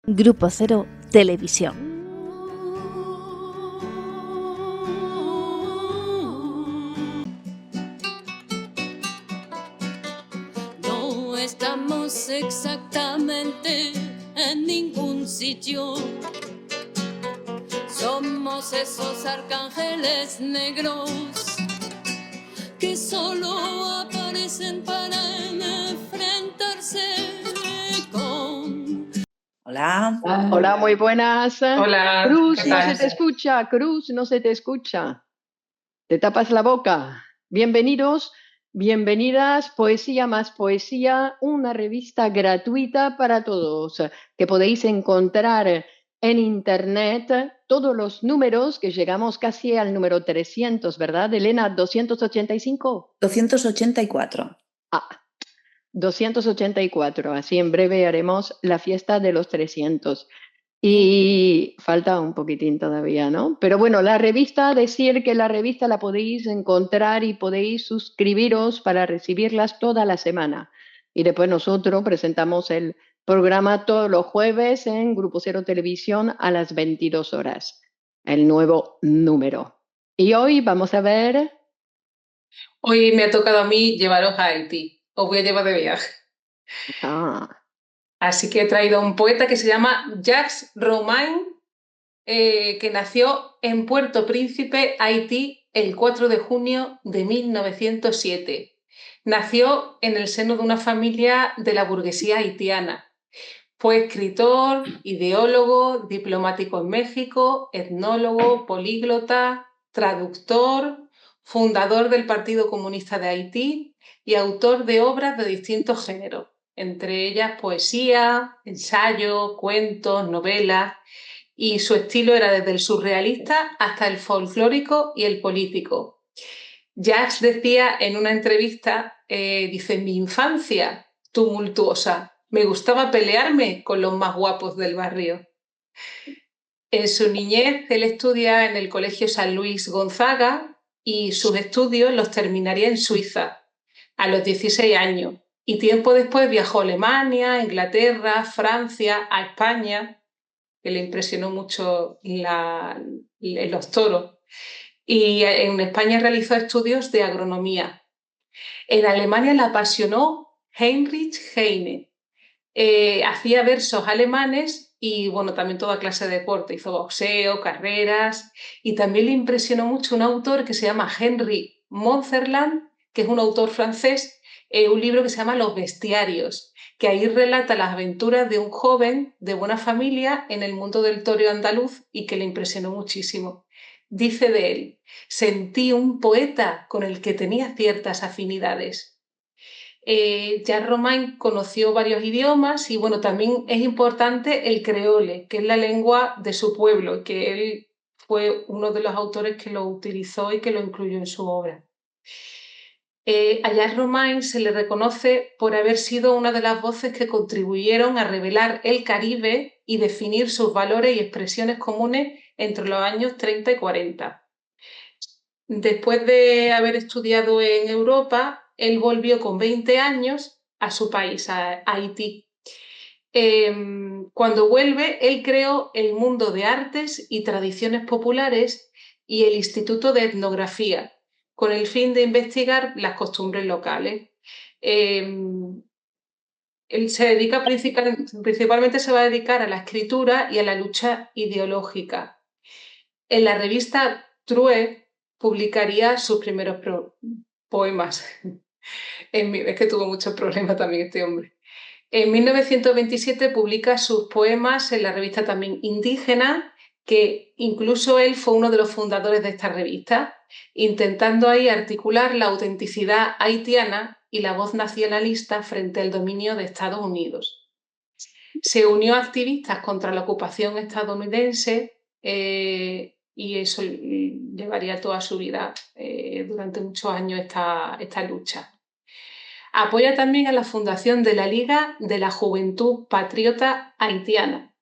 Grupo Cero Televisión. No estamos exactamente en ningún sitio. Somos esos arcángeles negros que solo aparecen para enfrentarse con... Hola. Hola, muy buenas. Hola, Cruz, ¿qué no tal? se te escucha. Cruz, no se te escucha. Te tapas la boca. Bienvenidos, bienvenidas. Poesía más poesía, una revista gratuita para todos que podéis encontrar en internet todos los números, que llegamos casi al número 300, ¿verdad, Elena? 285. 284. 284. Así en breve haremos la fiesta de los 300. Y falta un poquitín todavía, ¿no? Pero bueno, la revista, decir que la revista la podéis encontrar y podéis suscribiros para recibirlas toda la semana. Y después nosotros presentamos el programa todos los jueves en Grupo Cero Televisión a las 22 horas, el nuevo número. Y hoy vamos a ver... Hoy me ha tocado a mí llevaros a Haití. Os voy a llevar de viaje. Así que he traído a un poeta que se llama Jacques Romain, que nació en Puerto Príncipe, Haití, el 4 de junio de 1907. Nació en el seno de una familia de la burguesía haitiana. Fue escritor, ideólogo, diplomático en México, etnólogo, políglota, traductor, fundador del Partido Comunista de Haití y autor de obras de distintos géneros, entre ellas poesía, ensayo, cuentos, novelas, y su estilo era desde el surrealista hasta el folclórico y el político. Jacques decía en una entrevista, dice, mi infancia tumultuosa, me gustaba pelearme con los más guapos del barrio. En su niñez, él estudia en el Colegio San Luis Gonzaga y sus estudios los terminaría en Suiza a los 16 años. Y tiempo después viajó a Alemania, Inglaterra, Francia, a España, que le impresionó mucho los toros. Y en España realizó estudios de agronomía. En Alemania le apasionó Heinrich Heine. Hacía versos alemanes y bueno, también toda clase de deporte. Hizo boxeo, carreras y también le impresionó mucho un autor que se llama Henry Montherlant, que es un autor francés, un libro que se llama Los Bestiarios, que ahí relata las aventuras de un joven de buena familia en el mundo del toreo andaluz y que le impresionó muchísimo. Dice de él, sentí un poeta con el que tenía ciertas afinidades. Jacques Romain conoció varios idiomas y bueno, también es importante el creole, que es la lengua de su pueblo, que él fue uno de los autores que lo utilizó y que lo incluyó en su obra. A Jacques Romain se le reconoce por haber sido una de las voces que contribuyeron a revelar el Caribe y definir sus valores y expresiones comunes entre los años 30 y 40. Después de haber estudiado en Europa, él volvió con 20 años a su país, a Haití. Cuando vuelve, él creó el Mundo de Artes y Tradiciones Populares y el Instituto de Etnografía, con el fin de investigar las costumbres locales. Él se dedica principalmente se va a dedicar a la escritura y a la lucha ideológica. En la revista True publicaría sus primeros poemas. Es que tuvo muchos problemas también este hombre. En 1927 publica sus poemas en la revista también Indígena, que incluso él fue uno de los fundadores de esta revista, intentando ahí articular la autenticidad haitiana y la voz nacionalista frente al dominio de Estados Unidos. Se unió a activistas contra la ocupación estadounidense y eso llevaría toda su vida durante muchos años esta lucha. Apoya también a la fundación de la Liga de la Juventud Patriota Haitiana,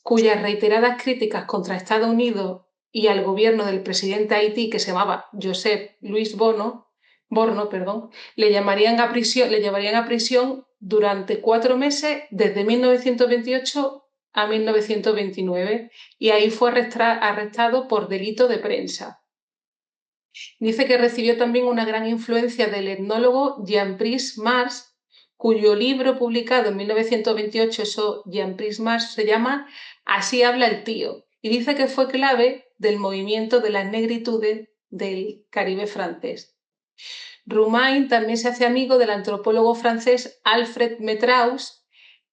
cuyas reiteradas críticas contra Estados Unidos y al gobierno del presidente de Haití, que se llamaba Joseph Louis Borno, le llevarían a prisión durante 4 meses desde 1928 a 1929 y ahí fue arrestado por delito de prensa. Dice que recibió también una gran influencia del etnólogo Jean-Brice Mars, cuyo libro publicado en 1928, Jean-Brice Mars, se llama Así habla el tío, y dice que fue clave del movimiento de las negritudes del Caribe francés. Roumain también se hace amigo del antropólogo francés Alfred Métraus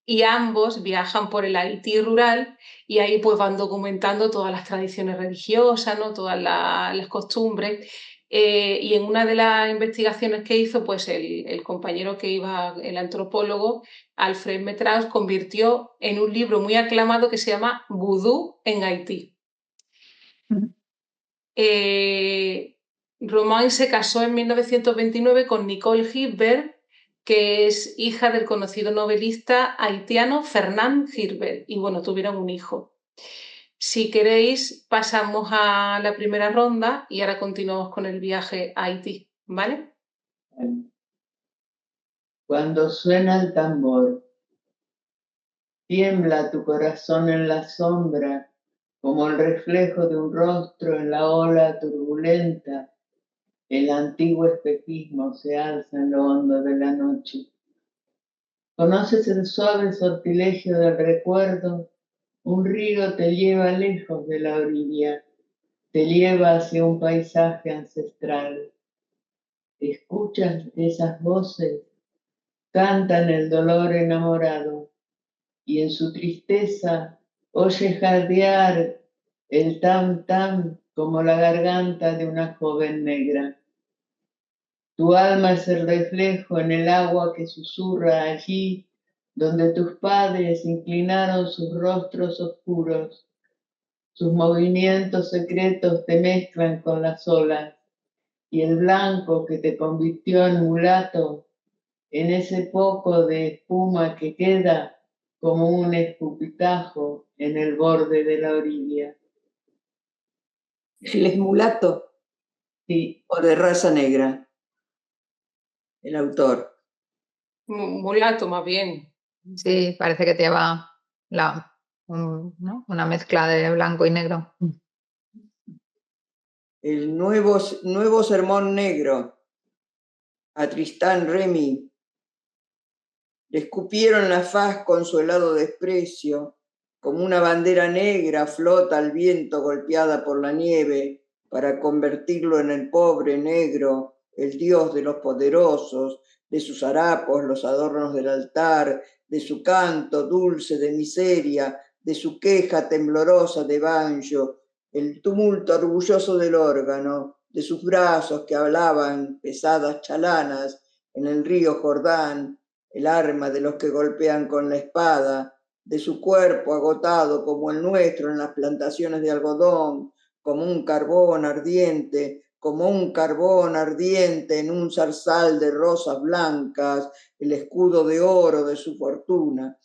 y ambos viajan por el Haití rural y ahí pues van documentando todas las tradiciones religiosas, ¿no? Todas las costumbres. Y en una de las investigaciones que hizo, pues el compañero que iba, el antropólogo Alfred Métraus, convirtió en un libro muy aclamado que se llama Vudú en Haití. Roumain se casó en 1929 con Nicole Gilbert, que es hija del conocido novelista haitiano Fernand Gilbert, y bueno, tuvieron un hijo. Si queréis, pasamos a la primera ronda y ahora continuamos con el viaje a Haití, ¿vale? Cuando suena el tambor, tiembla tu corazón en la sombra, como el reflejo de un rostro en la ola turbulenta. El antiguo espejismo se alza en lo hondo de la noche. ¿Conoces el suave sortilegio del recuerdo? Un río te lleva lejos de la orilla, te lleva hacia un paisaje ancestral. ¿Escuchas esas voces? Cantan el dolor enamorado y en su tristeza oyes jadear el tam-tam como la garganta de una joven negra. Tu alma es el reflejo en el agua que susurra allí donde tus padres inclinaron sus rostros oscuros. Sus movimientos secretos te mezclan con las olas y el blanco que te convirtió en mulato, en ese poco de espuma que queda como un escupitajo en el borde de la orilla. ¿Él es mulato? Sí. ¿O de raza negra? El autor. Mulato, más bien. Sí, parece que lleva una mezcla de blanco y negro. El nuevo sermón negro a Tristán Remy. Le escupieron la faz con su helado desprecio, como una bandera negra flota al viento golpeada por la nieve, para convertirlo en el pobre negro, el dios de los poderosos, de sus harapos, los adornos del altar, de su canto dulce de miseria, de su queja temblorosa de banjo, el tumulto orgulloso del órgano, de sus brazos que hablaban pesadas chalanas en el río Jordán, el arma de los que golpean con la espada, de su cuerpo agotado como el nuestro en las plantaciones de algodón, como un carbón ardiente en un zarzal de rosas blancas, el escudo de oro de su fortuna.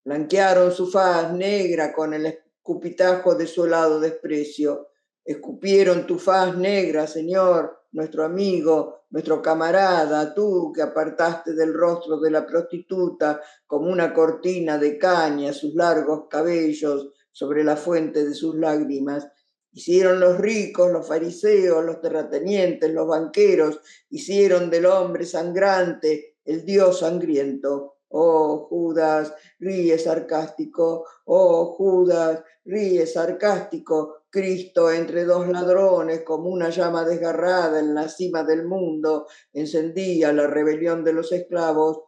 Blanquearon su faz negra con el escupitajo de su helado desprecio. Escupieron tu faz negra, Señor, nuestro amigo, nuestro camarada, tú que apartaste del rostro de la prostituta como una cortina de caña sus largos cabellos sobre la fuente de sus lágrimas. Hicieron los ricos, los fariseos, los terratenientes, los banqueros, hicieron del hombre sangrante el Dios sangriento. Oh, Judas, ríe sarcástico, oh, Judas, ríe sarcástico, Cristo entre dos ladrones como una llama desgarrada en la cima del mundo encendía la rebelión de los esclavos,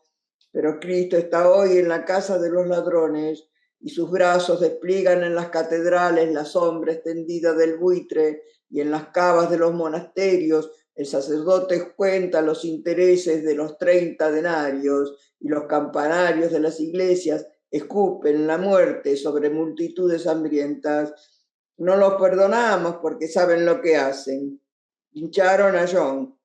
pero Cristo está hoy en la casa de los ladrones y sus brazos despliegan en las catedrales la sombra extendida del buitre y en las cavas de los monasterios el sacerdote cuenta los intereses de los 30 denarios y los campanarios de las iglesias escupen la muerte sobre multitudes hambrientas. No los perdonamos porque saben lo que hacen. Lincharon a John,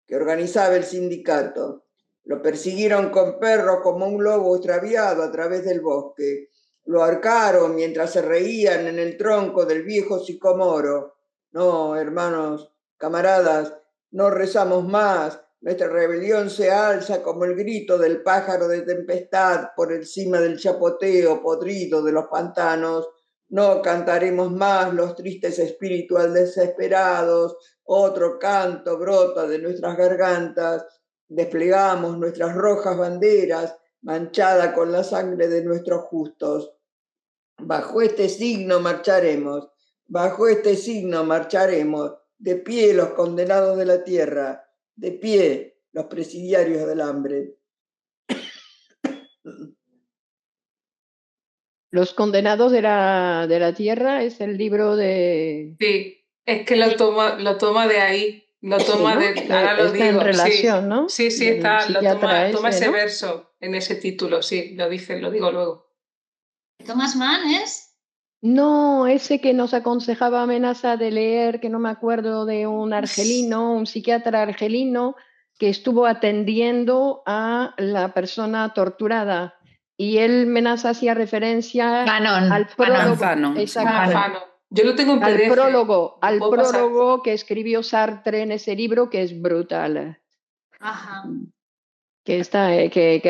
que organizaba el sindicato. Lo persiguieron con perros como un lobo extraviado a través del bosque. Lo ahorcaron mientras se reían en el tronco del viejo sicomoro. No, hermanos, camaradas, no rezamos más Nuestra rebelión se alza como el grito del pájaro de tempestad por encima del chapoteo podrido de los pantanos. No cantaremos más los tristes espíritus desesperados. Otro canto brota de nuestras gargantas. Desplegamos nuestras rojas banderas manchadas con la sangre de nuestros justos. Bajo este signo marcharemos. Bajo este signo marcharemos. De pie los condenados de la tierra. De pie los presidiarios del hambre. Los condenados de la tierra es el libro de... Sí, es que lo toma de ahí, lo toma Sí, ¿no? de... Ahora lo Está digo, en relación, sí. ¿no? Sí, Del está, lo psiquiatra toma ese, ese ¿no? verso en ese título, sí, lo digo luego. Thomas Mann es. No, ese que nos aconsejaba Amenaza de leer, que no me acuerdo, de un argelino, un psiquiatra argelino, que estuvo atendiendo a la persona torturada. Y él, Amenaza, hacía referencia Fanon, al Fanon. prólogo. Fanon, Exacto. Fanon. Yo lo tengo en Al PDF. prólogo, lo al puedo pasar. prólogo que escribió Sartre en ese libro, que es brutal. Ajá. Que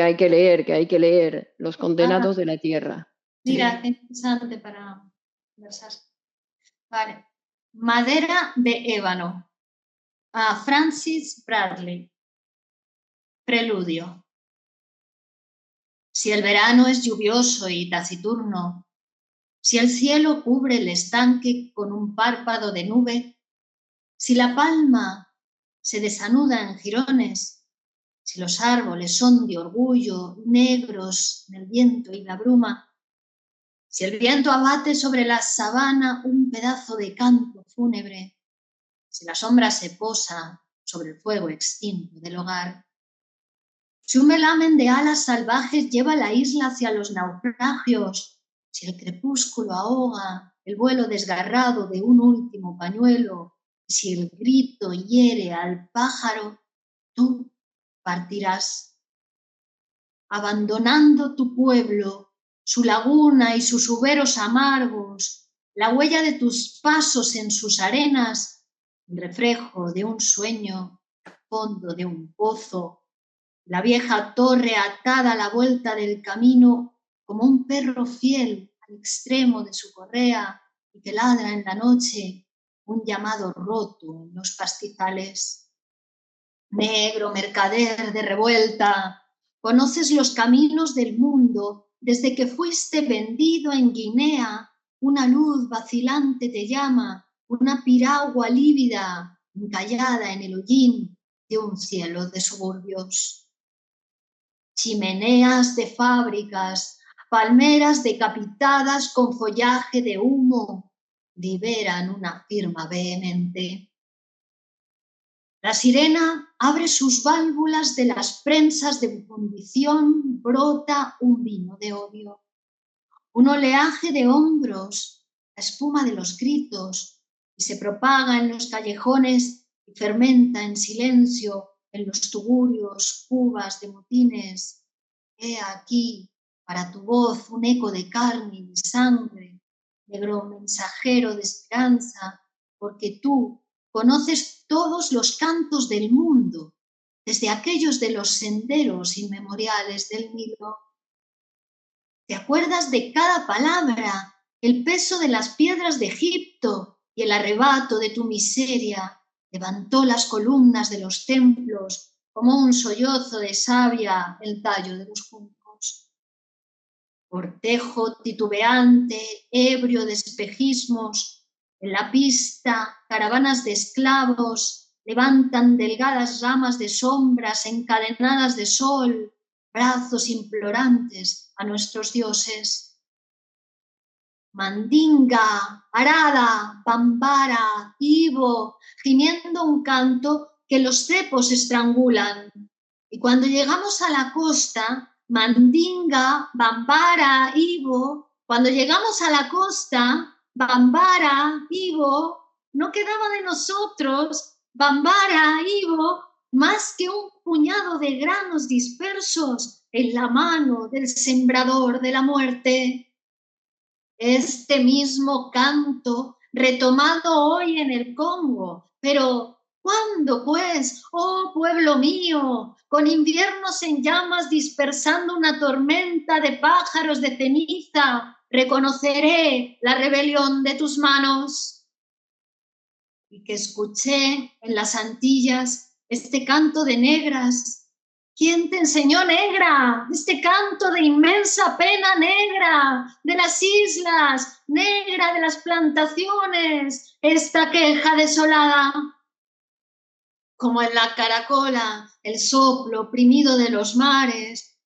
hay que leer, Los condenados de la tierra. Mira, qué interesante para conversar. Vale. Madera de ébano. A Francis Bradley. Preludio. Si el verano es lluvioso y taciturno, si el cielo cubre el estanque con un párpado de nube, si la palma se desanuda en jirones, si los árboles son de orgullo negros en el viento y la bruma, si el viento abate sobre la sabana un pedazo de canto fúnebre, si la sombra se posa sobre el fuego extinto del hogar, si un velamen de alas salvajes lleva la isla hacia los naufragios, si el crepúsculo ahoga el vuelo desgarrado de un último pañuelo, si el grito hiere al pájaro, tú partirás, abandonando tu pueblo, su laguna y sus uberos amargos, la huella de tus pasos en sus arenas, el reflejo de un sueño, fondo de un pozo, la vieja torre atada a la vuelta del camino como un perro fiel al extremo de su correa y que ladra en la noche un llamado roto en los pastizales. Negro mercader de revuelta, conoces los caminos del mundo desde que fuiste vendido en Guinea. Una luz vacilante te llama, una piragua lívida encallada en el hollín de un cielo de suburbios. Chimeneas de fábricas, palmeras decapitadas con follaje de humo, liberan una firma vehemente. La sirena abre sus válvulas de las prensas de fundición, brota un vino de odio. Un oleaje de hombros, la espuma de los gritos, y se propaga en los callejones y fermenta en silencio en los tugurios, cubas de motines. He aquí para tu voz un eco de carne y de sangre, negro mensajero de esperanza, porque tú conoces todos los cantos del mundo, desde aquellos de los senderos inmemoriales del Nilo. ¿Te acuerdas de cada palabra, el peso de las piedras de Egipto y el arrebato de tu miseria? Levantó las columnas de los templos como un sollozo de savia el tallo de los juncos. Cortejo titubeante, ebrio de espejismos, en la pista caravanas de esclavos levantan delgadas ramas de sombras encadenadas de sol, brazos implorantes a nuestros dioses. Mandinga, arada, bambara, ibo, gimiendo un canto que los cepos estrangulan. Y cuando llegamos a la costa, mandinga, bambara, ibo, cuando llegamos a la costa, bambara, ibo, no quedaba de nosotros, bambara, ibo, más que un puñado de granos dispersos en la mano del sembrador de la muerte. Este mismo canto, retomado hoy en el Congo, pero ¿Cuándo, pues, oh pueblo mío, con inviernos en llamas dispersando una tormenta de pájaros de ceniza, reconoceré la rebelión de tus manos? Y que escuché en las Antillas este canto de negras. ¿Quién te enseñó, negra? Este canto de inmensa pena, negra, de las islas, negra, de las plantaciones, esta queja desolada. Como en la caracola, el soplo oprimido de los mares.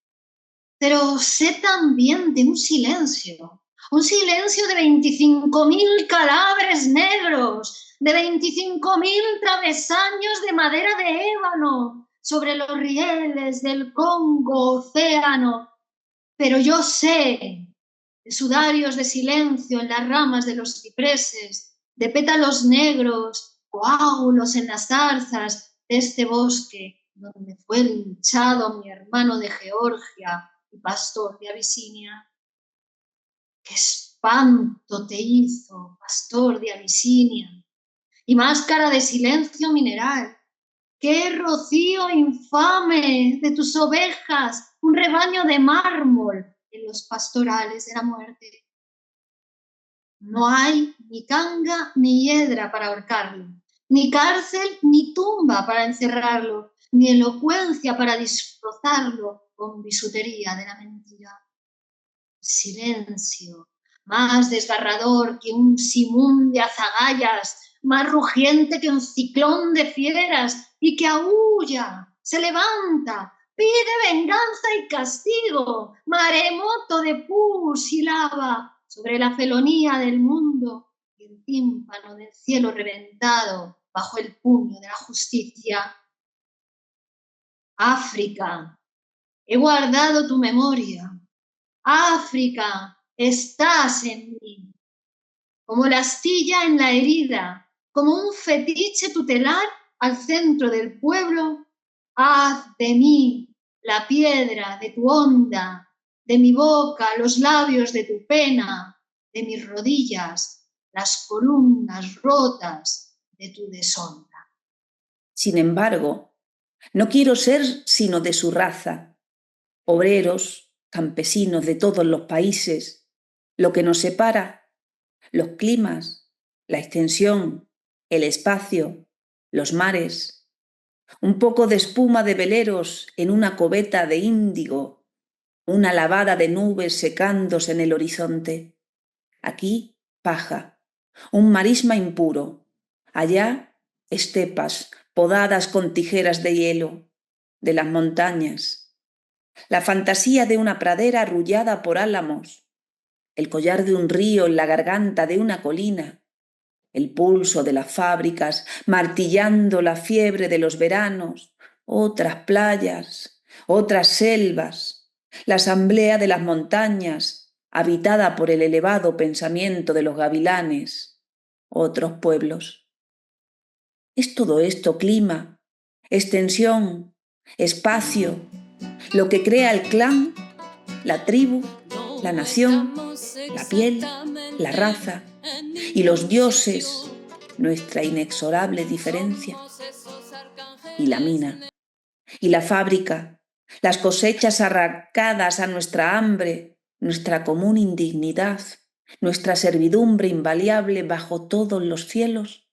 Pero sé también de un silencio de 25.000 cadáveres negros, de 25.000 travesaños de madera de ébano sobre los rieles del Congo océano. Pero yo sé de sudarios de silencio en las ramas de los cipreses, de pétalos negros, coágulos en las zarzas de este bosque donde fue linchado mi hermano de Georgia y pastor de Abisinia. ¡Qué espanto te hizo, pastor de Abisinia! Y máscara de silencio mineral. ¡Qué rocío infame de tus ovejas! Un rebaño de mármol en los pastorales de la muerte. No hay ni canga ni hiedra para ahorcarlo, ni cárcel ni tumba para encerrarlo, ni elocuencia para disfrazarlo con bisutería de la mentira. Silencio, más desgarrador que un simún de azagallas, más rugiente que un ciclón de fieras, y que aúlla, se levanta, pide venganza y castigo, maremoto de pus y lava sobre la felonía del mundo y el tímpano del cielo reventado bajo el puño de la justicia. África, he guardado tu memoria. África, estás en mí. Como la astilla en la herida, como un fetiche tutelar al centro del pueblo, haz de mí la piedra de tu onda, de mi boca los labios de tu pena, de mis rodillas las columnas rotas de tu deshonra. Sin embargo, no quiero ser sino de su raza, obreros, campesinos de todos los países. Lo que nos separa, los climas, la extensión, el espacio, los mares, un poco de espuma de veleros en una cubeta de índigo, una lavada de nubes secándose en el horizonte. Aquí, paja, un marisma impuro, allá, estepas podadas con tijeras de hielo, de las montañas, la fantasía de una pradera arrullada por álamos, el collar de un río en la garganta de una colina, el pulso de las fábricas martillando la fiebre de los veranos, otras playas, otras selvas, la asamblea de las montañas, habitada por el elevado pensamiento de los gavilanes, otros pueblos. ¿Es todo esto clima, extensión, espacio, lo que crea el clan, la tribu, la nación, la piel, la raza y los dioses, nuestra inexorable diferencia? Y la mina, y la fábrica, las cosechas arrancadas a nuestra hambre, nuestra común indignidad, nuestra servidumbre invariable bajo todos los cielos.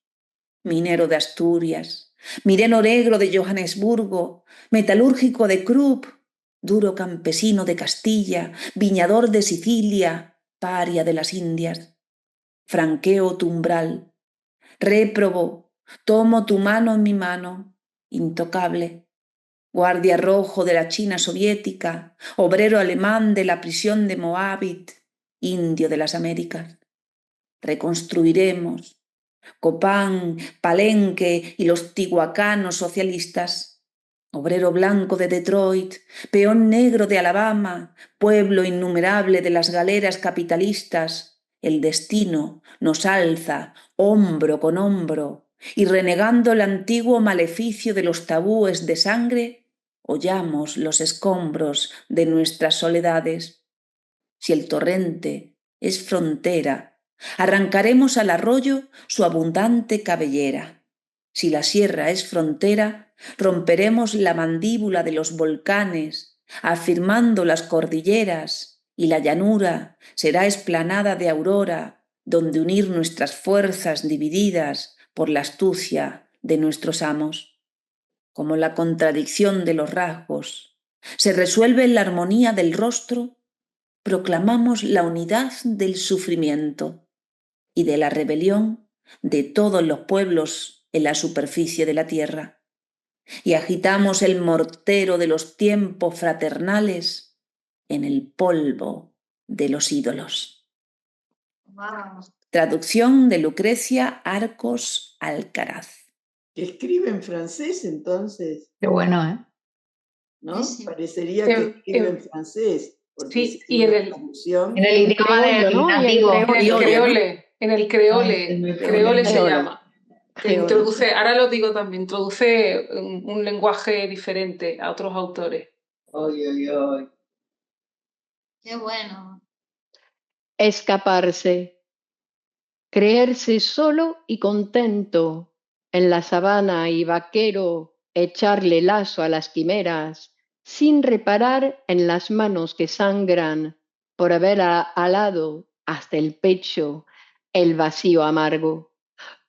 Minero de Asturias, minero negro de Johannesburgo, metalúrgico de Krupp, duro campesino de Castilla, viñador de Sicilia, paria de las Indias. Franqueo tu umbral, réprobo, tomo tu mano en mi mano, intocable, guardia rojo de la China soviética, obrero alemán de la prisión de Moabit, indio de las Américas. Reconstruiremos Copán, Palenque y los tihuacanos socialistas, obrero blanco de Detroit, peón negro de Alabama, pueblo innumerable de las galeras capitalistas, el destino nos alza hombro con hombro y renegando el antiguo maleficio de los tabúes de sangre, hollamos los escombros de nuestras soledades. Si el torrente es frontera, arrancaremos al arroyo su abundante cabellera. Si la sierra es frontera, romperemos la mandíbula de los volcanes, afirmando las cordilleras, y la llanura será explanada de aurora, donde unir nuestras fuerzas divididas por la astucia de nuestros amos. Como la contradicción de los rasgos se resuelve en la armonía del rostro, proclamamos la unidad del sufrimiento y de la rebelión de todos los pueblos en la superficie de la tierra, y agitamos el mortero de los tiempos fraternales en el polvo de los ídolos. Wow. Traducción de Lucrecia Arcos Alcaraz. Que escribe en francés, entonces, Qué bueno, ¿eh? ¿no? Sí, sí. Parecería que escribe en francés, porque Sí, si y en una el, traducción. En el idioma Creollo, del ¿no? Y en nativo. en el Criollo, ¿no? creole, Ay, me creole se Creole. llama. Que Creole. introduce, ahora lo digo también, introduce un lenguaje diferente a otros autores. Ay, ay, ay. Qué bueno. Escaparse. Creerse solo y contento en la sabana y vaquero echarle lazo a las quimeras, sin reparar en las manos que sangran por haber alado hasta el pecho el vacío amargo.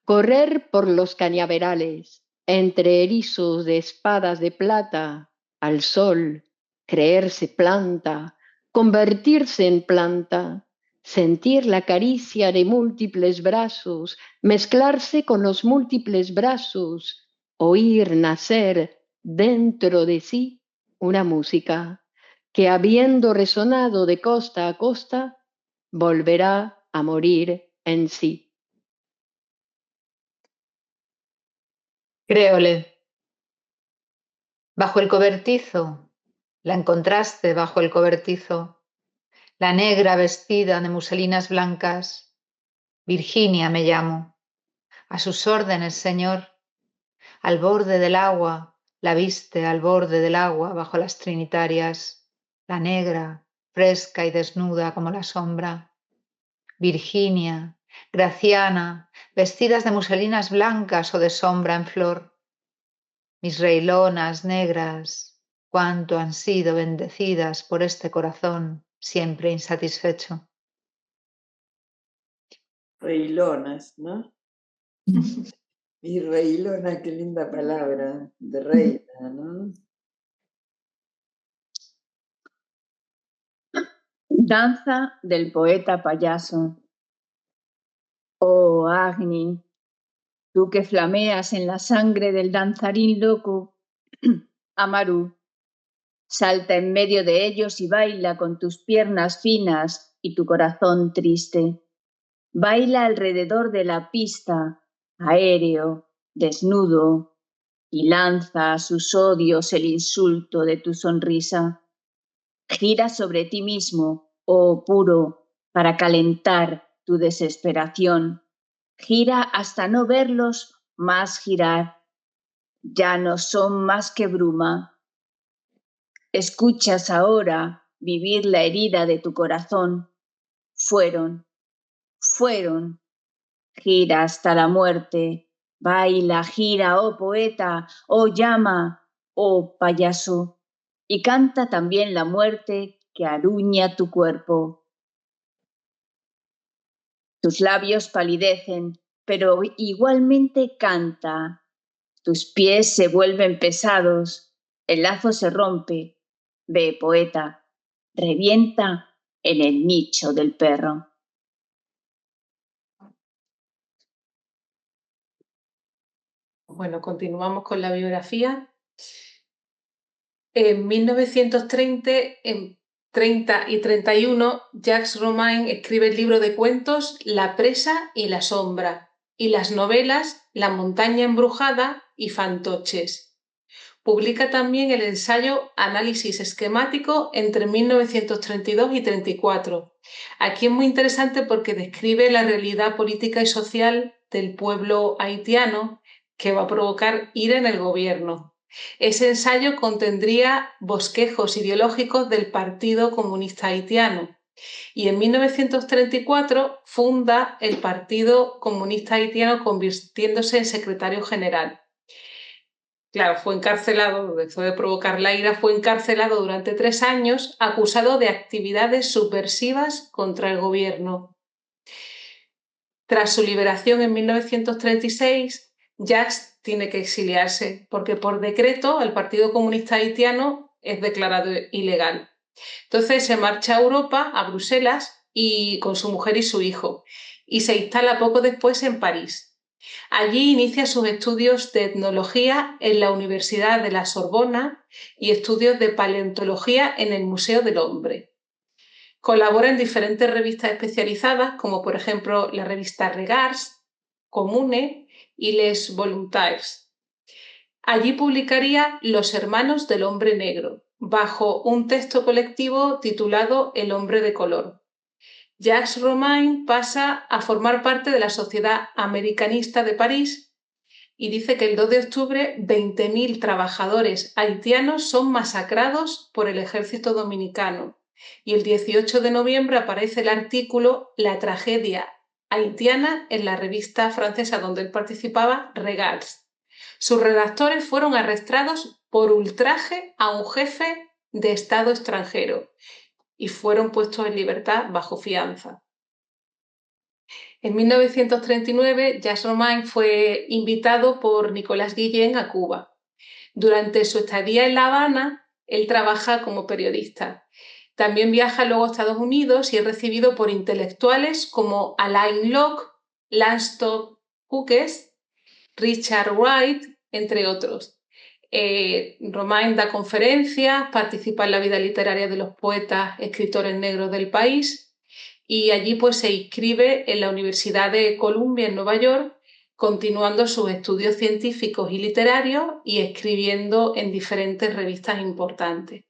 Correr por los cañaverales, entre erizos de espadas de plata, al sol, creerse planta, convertirse en planta, sentir la caricia de múltiples brazos, mezclarse con los múltiples brazos, oír nacer dentro de sí una música que, habiendo resonado de costa a costa, volverá a morir en sí. Créole. Bajo el cobertizo. La encontraste bajo el cobertizo. La negra vestida de muselinas blancas. Virginia me llamo. A sus órdenes, señor. Al borde del agua. La viste al borde del agua bajo las trinitarias. La negra, fresca y desnuda como la sombra. Virginia, Graciana, vestidas de muselinas blancas o de sombra en flor. Mis reilonas negras, cuánto han sido bendecidas por este corazón siempre insatisfecho. Reilonas, ¿no? Y reilona, qué linda palabra, de reina, ¿no? Danza del poeta payaso. Oh, Agni, tú que flameas en la sangre del danzarín loco, Amaru, salta en medio de ellos y baila con tus piernas finas y tu corazón triste. Baila alrededor de la pista, aéreo, desnudo, y lanza a sus odios el insulto de tu sonrisa. Gira sobre ti mismo, oh puro, para calentar tu desesperación. Gira hasta no verlos más girar. Ya no son más que bruma. Escuchas ahora vivir la herida de tu corazón. Fueron. Gira hasta la muerte. Baila, gira, oh poeta, oh llama, oh payaso. Y canta también la muerte que aruña tu cuerpo. Tus labios palidecen, pero igualmente canta. Tus pies se vuelven pesados, el lazo se rompe. Ve, poeta, revienta en el nicho del perro. Bueno, continuamos con la biografía. En 1930 y 31, Jacques Romain escribe el libro de cuentos La presa y la sombra, y las novelas La montaña embrujada y Fantoches. Publica también el ensayo Análisis esquemático entre 1932 y 34. Aquí es muy interesante porque describe la realidad política y social del pueblo haitiano que va a provocar ira en el gobierno. Ese ensayo contendría bosquejos ideológicos del Partido Comunista Haitiano Y en 1934 funda el Partido Comunista Haitiano, convirtiéndose en secretario general. Claro, fue encarcelado, después de provocar la ira, fue encarcelado durante 3 años, acusado de actividades subversivas contra el gobierno. Tras su liberación en 1936, Jacques tiene que exiliarse, porque por decreto el Partido Comunista Haitiano es declarado ilegal. Entonces se marcha a Europa, a Bruselas, y con su mujer y su hijo, y se instala poco después en París. Allí inicia sus estudios de etnología en la Universidad de la Sorbona y estudios de paleontología en el Museo del Hombre. Colabora en diferentes revistas especializadas, como por ejemplo la revista Regards, Commune y Les Volontaires. Allí publicaría Los Hermanos del Hombre Negro, bajo un texto colectivo titulado El Hombre de Color. Jacques Romain pasa a formar parte de la Sociedad Americanista de París y dice que el 2 de octubre 20.000 trabajadores haitianos son masacrados por el ejército dominicano. Y el 18 de noviembre aparece el artículo La tragedia haitiana en la revista francesa donde él participaba, Regards. Sus redactores fueron arrestados por ultraje a un jefe de Estado extranjero y fueron puestos en libertad bajo fianza. En 1939, Jacques Romain fue invitado por Nicolas Guillén a Cuba. Durante su estadía en La Habana, él trabaja como periodista. También viaja luego a Estados Unidos y es recibido por intelectuales como Alain Locke, Langston Hughes, Richard Wright, entre otros. Romain da conferencias, participa en la vida literaria de los poetas, escritores negros del país y allí pues se inscribe en la Universidad de Columbia en Nueva York, continuando sus estudios científicos y literarios y escribiendo en diferentes revistas importantes.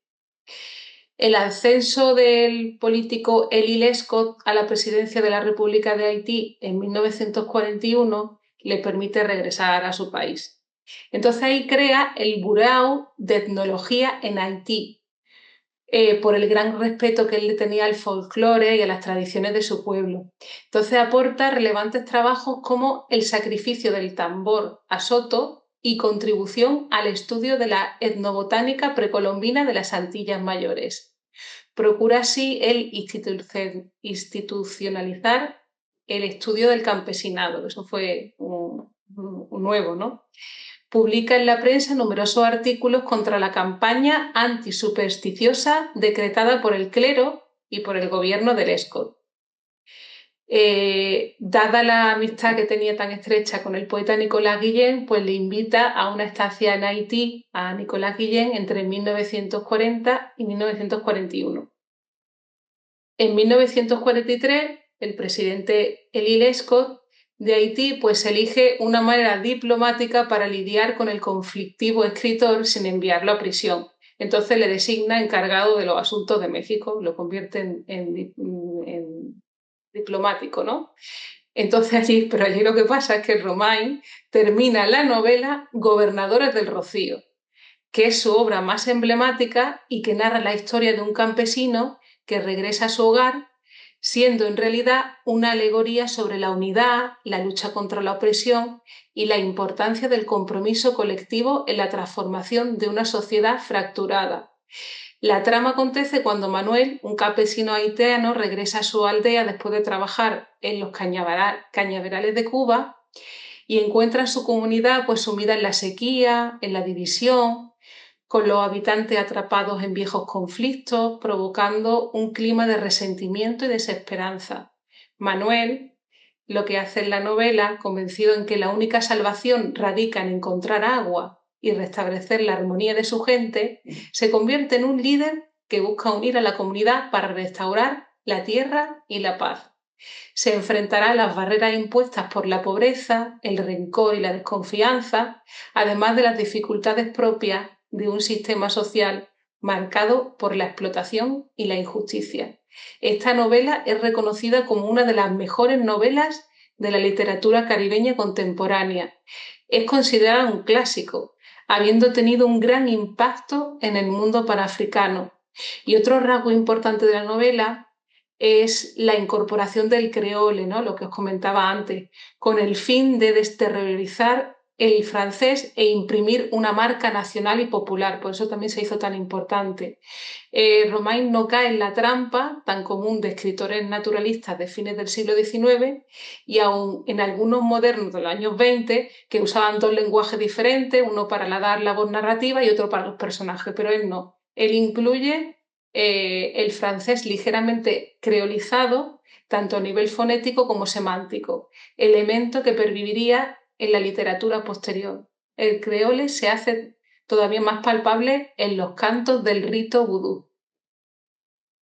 El ascenso del político Élie Lescot a la presidencia de la República de Haití en 1941 le permite regresar a su país. Entonces ahí crea el Bureau de Etnología en Haití, por el gran respeto que él le tenía al folclore y a las tradiciones de su pueblo. Entonces aporta relevantes trabajos como el sacrificio del tambor a Soto y contribución al estudio de la etnobotánica precolombina de las Antillas Mayores. Procura así el institucionalizar el estudio del campesinado, eso fue un nuevo, ¿no? Publica en la prensa numerosos artículos contra la campaña antisupersticiosa decretada por el clero y por el gobierno de Lescot. Dada la amistad que tenía tan estrecha con el poeta Nicolas Guillén, pues le invita a una estancia en Haití a Nicolas Guillén entre 1940 y 1941. En 1943, el presidente Élie Lescot de Haití pues elige una manera diplomática para lidiar con el conflictivo escritor sin enviarlo a prisión. Entonces le designa encargado de los asuntos de México, lo convierte en diplomático, ¿no? Entonces allí lo que pasa es que Romain termina la novela Gobernadores del Rocío, que es su obra más emblemática y que narra la historia de un campesino que regresa a su hogar, siendo en realidad una alegoría sobre la unidad, la lucha contra la opresión y la importancia del compromiso colectivo en la transformación de una sociedad fracturada. La trama acontece cuando Manuel, un campesino haitiano, regresa a su aldea después de trabajar en los cañaverales de Cuba y encuentra a su comunidad pues sumida en la sequía, en la división, con los habitantes atrapados en viejos conflictos, provocando un clima de resentimiento y desesperanza. Manuel, lo que hace en la novela, convencido en que la única salvación radica en encontrar agua y restablecer la armonía de su gente, se convierte en un líder que busca unir a la comunidad para restaurar la tierra y la paz. Se enfrentará a las barreras impuestas por la pobreza, el rencor y la desconfianza, además de las dificultades propias de un sistema social marcado por la explotación y la injusticia. Esta novela es reconocida como una de las mejores novelas de la literatura caribeña contemporánea. Es considerada un clásico, habiendo tenido un gran impacto en el mundo panafricano. Y otro rasgo importante de la novela es la incorporación del creole, ¿no? Lo que os comentaba antes, con el fin de desterritorializar el francés e imprimir una marca nacional y popular. Por eso también se hizo tan importante. Romain no cae en la trampa tan común de escritores naturalistas de fines del siglo XIX y aún en algunos modernos de los años 20 que usaban dos lenguajes diferentes, uno para dar la voz narrativa y otro para los personajes, pero él no. Él incluye el francés ligeramente creolizado, tanto a nivel fonético como semántico, elemento que perviviría en la literatura posterior. El creole se hace todavía más palpable en los cantos del rito vudú.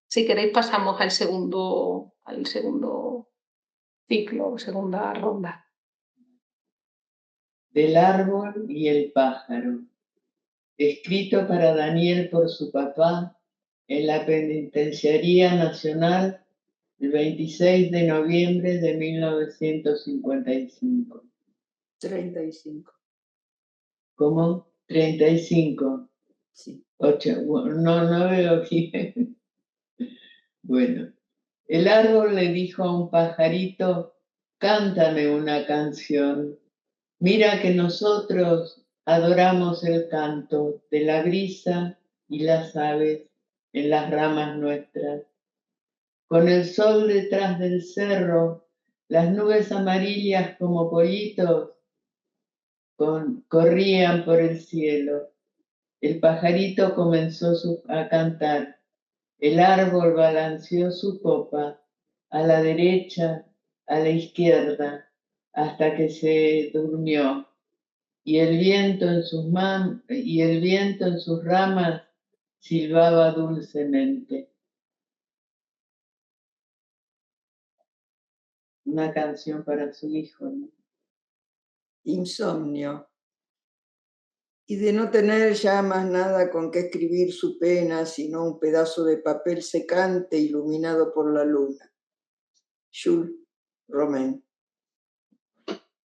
Si queréis pasamos al segundo ciclo, segunda ronda. Del árbol y el pájaro. Escrito para Daniel por su papá en la Penitenciaría Nacional el 26 de noviembre de 1955. 35. ¿Cómo? 35. Sí. 8. No veo bien. Bueno, el árbol le dijo a un pajarito, cántame una canción. Mira que nosotros adoramos el canto de la brisa y las aves en las ramas nuestras. Con el sol detrás del cerro, las nubes amarillas como pollitos corrían por el cielo. El pajarito comenzó a cantar. El árbol balanceó su copa a la derecha, a la izquierda, hasta que se durmió. Y el viento en sus ramas silbaba dulcemente. Una canción para su hijo, ¿no? Insomnio. Y de no tener ya más nada con qué escribir su pena, sino un pedazo de papel secante iluminado por la luna. Jules Romain.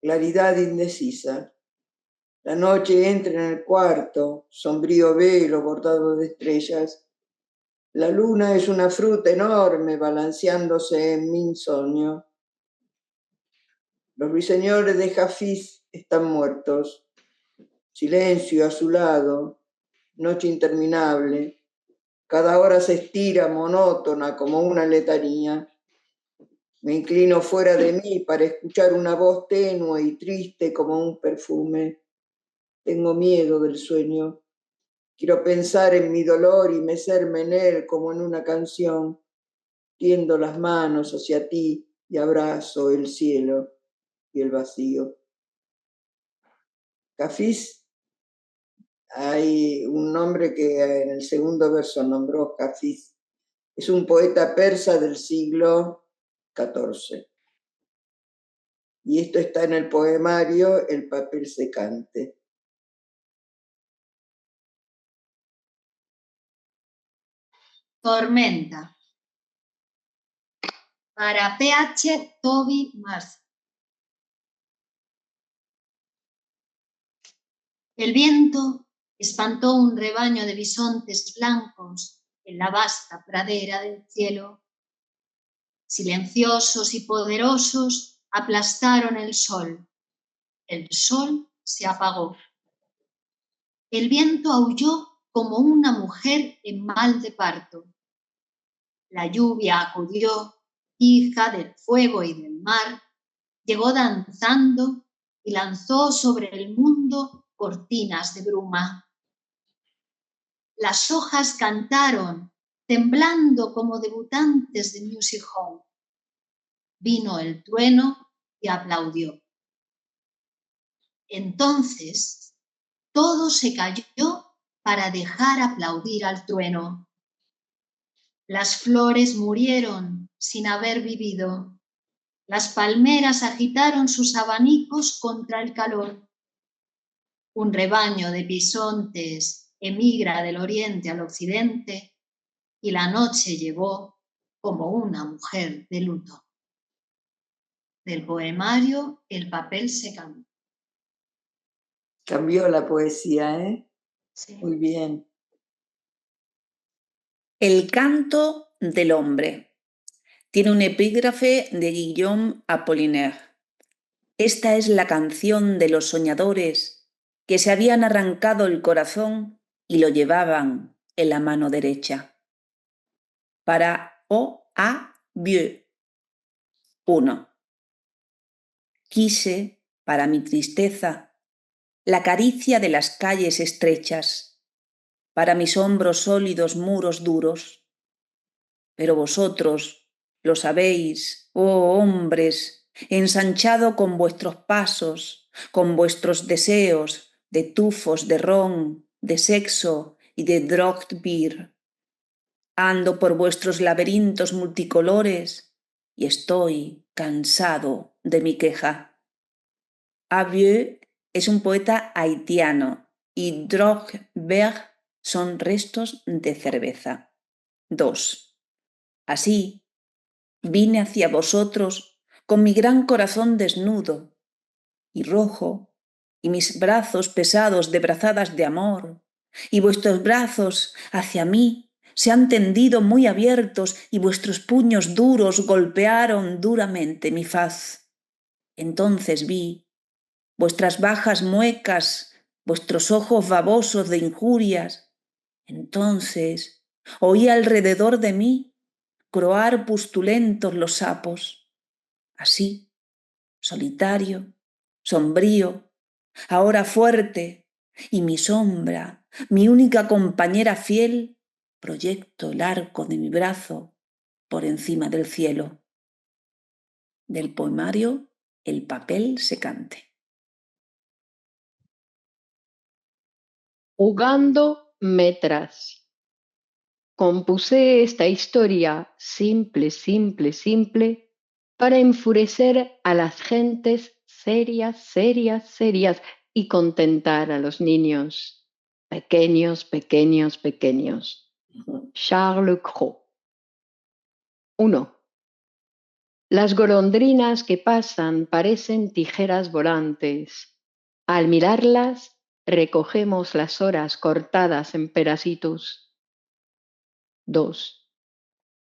Claridad indecisa. La noche entra en el cuarto, sombrío velo bordado de estrellas. La luna es una fruta enorme balanceándose en mi insomnio. Los ruiseñores de Jafis están muertos. Silencio a su lado, noche interminable. Cada hora se estira monótona como una letanía. Me inclino fuera de mí para escuchar una voz tenue y triste como un perfume. Tengo miedo del sueño. Quiero pensar en mi dolor y mecerme en él como en una canción. Tiendo las manos hacia ti y abrazo el cielo y el vacío. Cafís, hay un nombre que en el segundo verso nombró Cafís. Es un poeta persa del siglo XIV. Y esto está en el poemario El papel secante. Tormenta. Para P.H. Toby Mars. El viento espantó un rebaño de bisontes blancos en la vasta pradera del cielo. Silenciosos y poderosos aplastaron el sol. El sol se apagó. El viento aulló como una mujer en mal de parto. La lluvia acudió, hija del fuego y del mar, llegó danzando y lanzó sobre el mundo cortinas de bruma. Las hojas cantaron, temblando como debutantes de music hall. Vino el trueno y aplaudió. Entonces, todo se cayó para dejar aplaudir al trueno. Las flores murieron sin haber vivido. Las palmeras agitaron sus abanicos contra el calor. Un rebaño de bisontes emigra del oriente al occidente y la noche llegó como una mujer de luto. Del poemario El papel secante. Cambió la poesía, ¿eh? Sí. Muy bien. El canto del hombre. Tiene un epígrafe de Guillaume Apollinaire. Esta es la canción de los soñadores que se habían arrancado el corazón y lo llevaban en la mano derecha. Para O A Vieux. 1. Quise, para mi tristeza, la caricia de las calles estrechas, para mis hombros sólidos muros duros. Pero vosotros lo sabéis, oh hombres, ensanchado con vuestros pasos, con vuestros deseos de tufos de ron, de sexo y de Drochtbier. Ando por vuestros laberintos multicolores y estoy cansado de mi queja. Avieux es un poeta haitiano y Drochtberg son restos de cerveza. 2. Así, vine hacia vosotros con mi gran corazón desnudo y rojo y mis brazos pesados de brazadas de amor, y vuestros brazos hacia mí se han tendido muy abiertos y vuestros puños duros golpearon duramente mi faz. Entonces vi vuestras bajas muecas, vuestros ojos babosos de injurias. Entonces oí alrededor de mí croar pustulentos los sapos. Así, solitario, sombrío, ahora fuerte, y mi sombra, mi única compañera fiel, proyecto el arco de mi brazo por encima del cielo. Del poemario El papel secante. Jugando metras. Compuse esta historia simple, simple, simple, para enfurecer a las gentes serias, serias, serias y contentar a los niños pequeños, pequeños, pequeños. Charles Cros. 1. Las golondrinas que pasan parecen tijeras volantes. Al mirarlas, recogemos las horas cortadas en pedacitos. 2.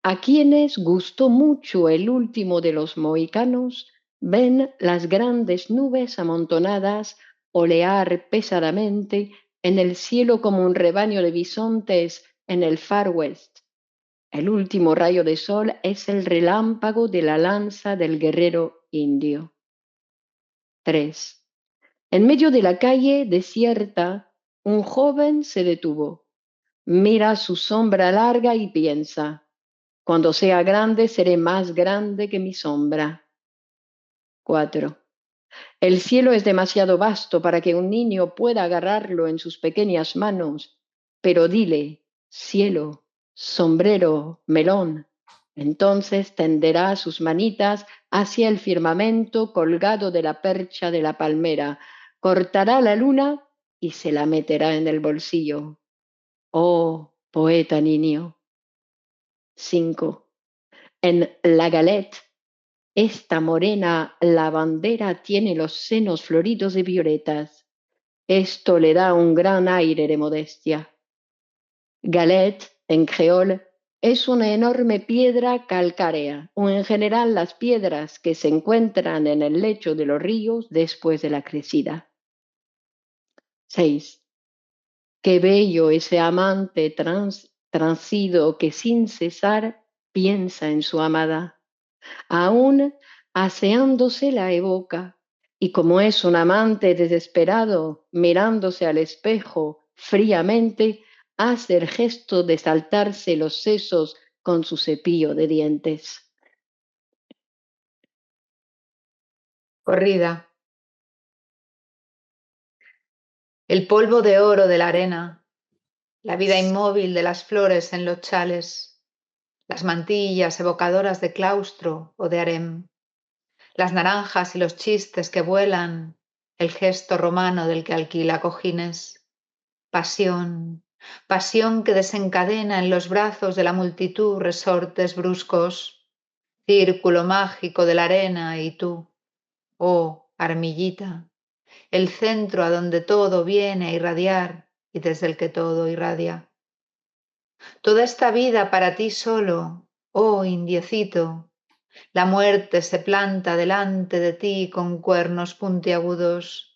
A quienes gustó mucho el último de los mohicanos, ven las grandes nubes amontonadas olear pesadamente en el cielo como un rebaño de bisontes en el Far West. El último rayo de sol es el relámpago de la lanza del guerrero indio. 3. En medio de la calle desierta, un joven se detuvo. Mira su sombra larga y piensa: cuando sea grande seré más grande que mi sombra. 4. El cielo es demasiado vasto para que un niño pueda agarrarlo en sus pequeñas manos, pero dile: cielo, sombrero, melón. Entonces tenderá sus manitas hacia el firmamento colgado de la percha de la palmera, cortará la luna y se la meterá en el bolsillo. Oh, poeta niño. 5. En La Galette, esta morena lavandera tiene los senos floridos de violetas. Esto le da un gran aire de modestia. Galette, en creol, es una enorme piedra calcárea, o en general las piedras que se encuentran en el lecho de los ríos después de la crecida. 6. Qué bello ese amante transido que sin cesar piensa en su amada. Aún aseándose la evoca, y como es un amante desesperado, mirándose al espejo fríamente, hace el gesto de saltarse los sesos con su cepillo de dientes. Corrida. El polvo de oro de la arena, la vida inmóvil de las flores en los chales, las mantillas evocadoras de claustro o de harem, las naranjas y los chistes que vuelan, el gesto romano del que alquila cojines. Pasión, pasión que desencadena en los brazos de la multitud resortes bruscos, círculo mágico de la arena y tú, oh armillita, el centro a donde todo viene a irradiar y desde el que todo irradia. Toda esta vida para ti solo, oh indiecito, La muerte se planta delante de ti con cuernos puntiagudos.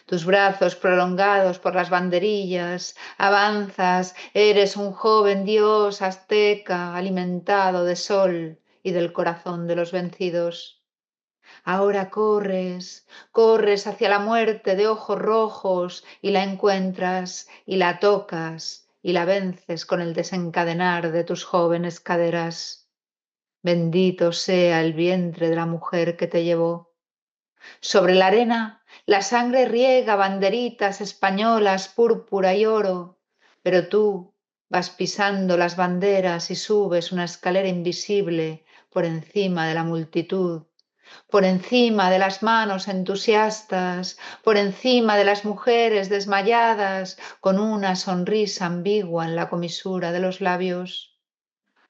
Tus brazos prolongados por las banderillas, avanzas, eres un joven dios azteca alimentado de sol y del corazón de los vencidos. Ahora corres, corres hacia la muerte de ojos rojos y la encuentras y la tocas y la vences con el desencadenar de tus jóvenes caderas. Bendito sea el vientre de la mujer que te llevó. Sobre la arena la sangre riega banderitas españolas, púrpura y oro, pero tú vas pisando las banderas y subes una escalera invisible por encima de la multitud, por encima de las manos entusiastas, por encima de las mujeres desmayadas con una sonrisa ambigua en la comisura de los labios.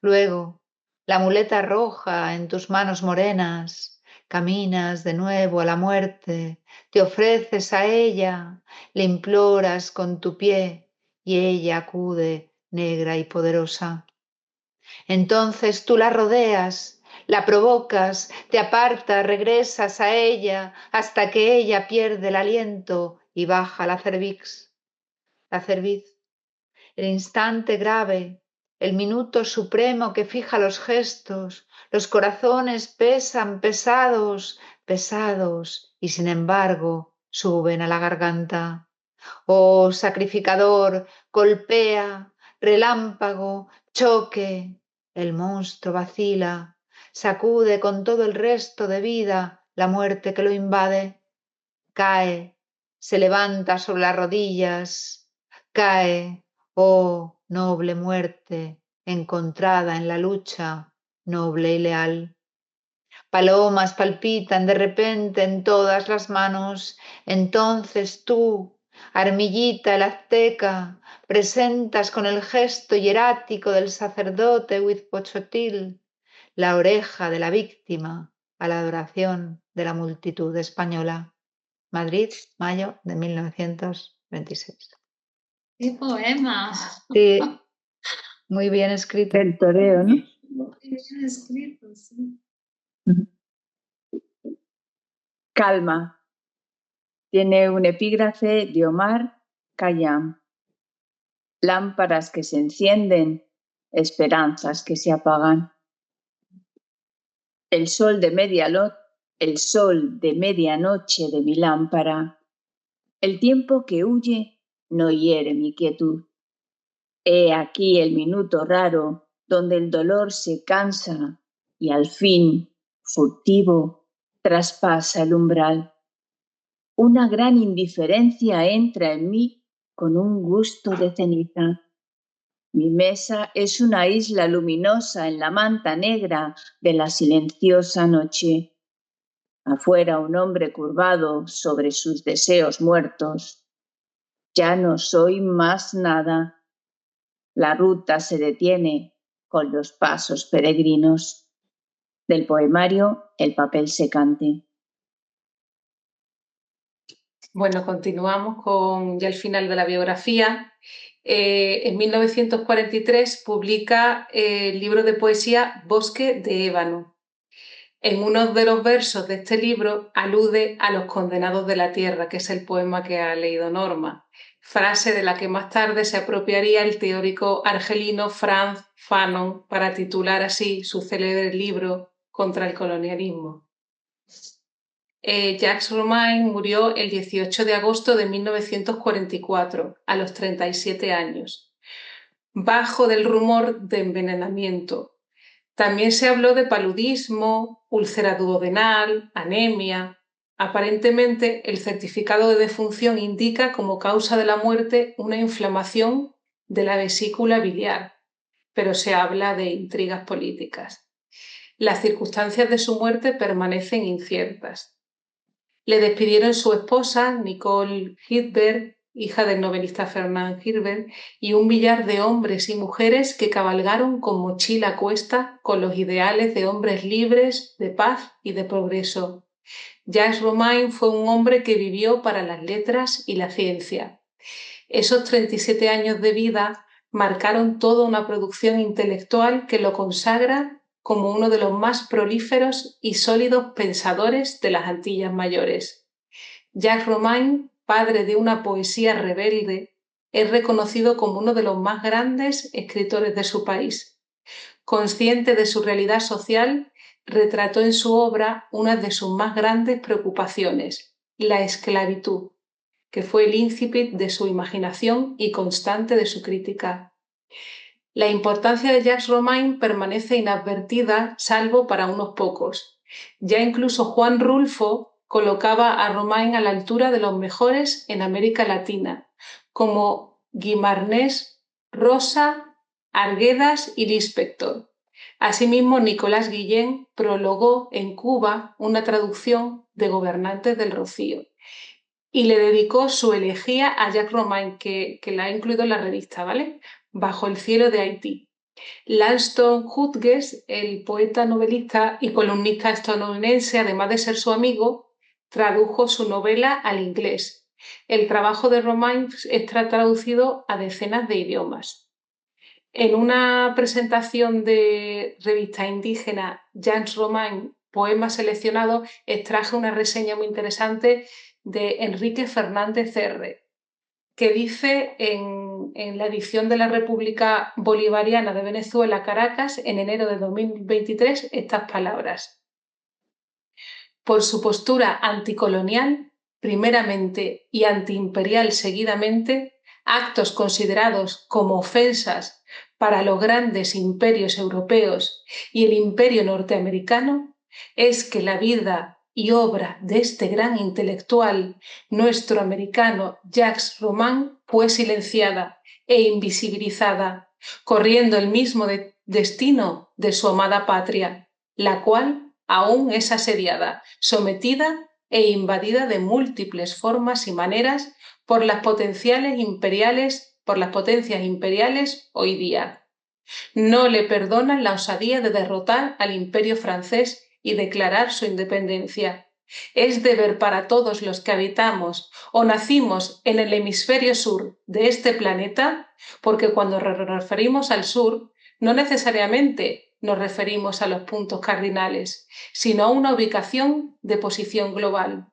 Luego, la muleta roja en tus manos morenas, caminas de nuevo a la muerte, te ofreces a ella, le imploras con tu pie y ella acude negra y poderosa. Entonces tú la rodeas, la provocas, te apartas, regresas a ella hasta que ella pierde el aliento y baja la cerviz. El instante grave, el minuto supremo que fija los gestos, los corazones pesan pesados, pesados y sin embargo suben a la garganta. Oh sacrificador, golpea, relámpago, choque. El monstruo vacila, sacude con todo el resto de vida la muerte que lo invade. Cae, se levanta sobre las rodillas, cae, oh noble muerte, encontrada en la lucha, noble y leal. Palomas palpitan de repente en todas las manos, entonces tú, Armillita el azteca, presentas con el gesto hierático del sacerdote Huitzilopochtli la oreja de la víctima a la adoración de la multitud española. Madrid, mayo de 1926. ¡Qué poema! Sí, muy bien escrito. Del toreo, ¿no? Muy bien escrito, sí. Calma. Tiene un epígrafe de Omar Khayyam. Lámparas que se encienden, esperanzas que se apagan. El sol de medianoche de mi lámpara. El tiempo que huye no hiere mi quietud. He aquí el minuto raro donde el dolor se cansa y al fin, furtivo, traspasa el umbral. Una gran indiferencia entra en mí con un gusto de ceniza. Mi mesa es una isla luminosa en la manta negra de la silenciosa noche. Afuera un hombre curvado sobre sus deseos muertos. Ya no soy más nada. La ruta se detiene con los pasos peregrinos. Del poemario El papel secante. Bueno, continuamos con ya el final de la biografía. En 1943 publica el libro de poesía Bosque de ébano. En uno de los versos de este libro alude a los condenados de la tierra, que es el poema que ha leído Norma, frase de la que más tarde se apropiaría el teórico argelino Frantz Fanon para titular así su célebre libro Contra el colonialismo. Jacques Romain murió el 18 de agosto de 1944, a los 37 años, bajo del rumor de envenenamiento. También se habló de paludismo, úlcera duodenal, anemia. Aparentemente, el certificado de defunción indica como causa de la muerte una inflamación de la vesícula biliar, pero se habla de intrigas políticas. Las circunstancias de su muerte permanecen inciertas. Le despidieron su esposa, Nicole Hirberg, hija del novelista Fernand Hirberg, y un millar de hombres y mujeres que cabalgaron con mochila a cuesta con los ideales de hombres libres, de paz y de progreso. Jacques Romain fue un hombre que vivió para las letras y la ciencia. Esos 37 años de vida marcaron toda una producción intelectual que lo consagra como uno de los más prolíferos y sólidos pensadores de las Antillas Mayores. Jacques Romain, padre de una poesía rebelde, es reconocido como uno de los más grandes escritores de su país. Consciente de su realidad social, retrató en su obra una de sus más grandes preocupaciones, la esclavitud, que fue el incipit de su imaginación y constante de su crítica. La importancia de Jacques Romain permanece inadvertida, salvo para unos pocos. Ya incluso Juan Rulfo colocaba a Romain a la altura de los mejores en América Latina, como Guimarães, Rosa, Arguedas y Lispector. Asimismo, Nicolás Guillén prologó en Cuba una traducción de Gobernantes del Rocío y le dedicó su elegía a Jacques Romain, que la ha incluido en la revista, ¿vale? Bajo el cielo de Haití. Langston Hughes, el poeta, novelista y columnista estadounidense, además de ser su amigo, tradujo su novela al inglés. El trabajo de Romain está traducido a decenas de idiomas. En una presentación de revista indígena, Jacques Romain, poemas seleccionados, extraje una reseña muy interesante de Enrique Fernández Cerre, que dice en la edición de la República Bolivariana de Venezuela, Caracas, en enero de 2023, estas palabras. Por su postura anticolonial, primeramente, y antiimperial seguidamente, actos considerados como ofensas para los grandes imperios europeos y el imperio norteamericano, es que la vida y obra de este gran intelectual nuestro americano Jacques Romain fue silenciada e invisibilizada, corriendo el mismo destino de su amada patria, la cual aún es asediada, sometida e invadida de múltiples formas y maneras por las potencias imperiales hoy día. No le perdonan la osadía de derrotar al imperio francés y declarar su independencia. Es deber para todos los que habitamos o nacimos en el hemisferio sur de este planeta, porque cuando nos referimos al sur, no necesariamente nos referimos a los puntos cardinales, sino a una ubicación de posición global.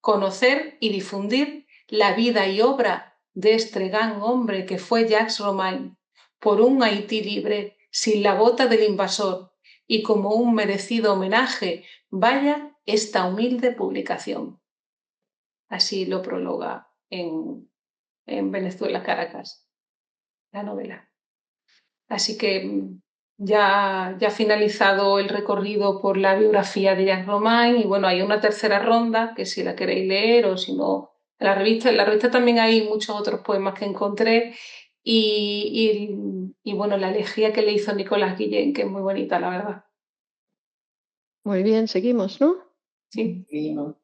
Conocer y difundir la vida y obra de este gran hombre que fue Jacques Romain, por un Haití libre, sin la bota del invasor, y como un merecido homenaje, vaya esta humilde publicación. Así lo prologa en Venezuela, Caracas, la novela. Así que ya ha finalizado el recorrido por la biografía de Jacques Romain y bueno, hay una tercera ronda que si la queréis leer o si no, en la revista también hay muchos otros poemas que encontré y bueno, la elegía que le hizo Nicolás Guillén, que es muy bonita, la verdad. Muy bien, seguimos, ¿no? Sí. Seguimos.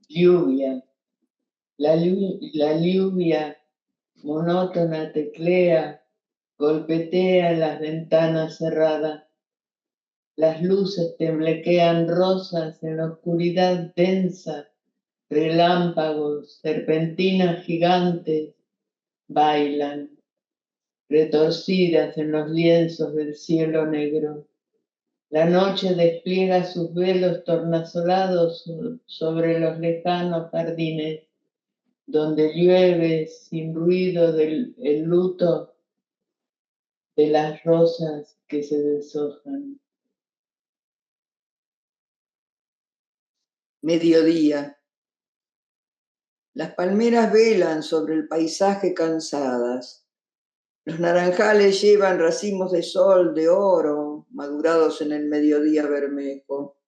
Lluvia. La lluvia monótona teclea, golpetea las ventanas cerradas. Las luces temblequean rosas en la oscuridad densa, relámpagos, serpentinas gigantes, bailan, retorcidas en los lienzos del cielo negro. La noche despliega sus velos tornasolados sobre los lejanos jardines, donde llueve sin ruido el luto de las rosas que se deshojan. Mediodía. Las palmeras velan sobre el paisaje cansadas. Los naranjales llevan racimos de sol, de oro, madurados en el mediodía bermejo.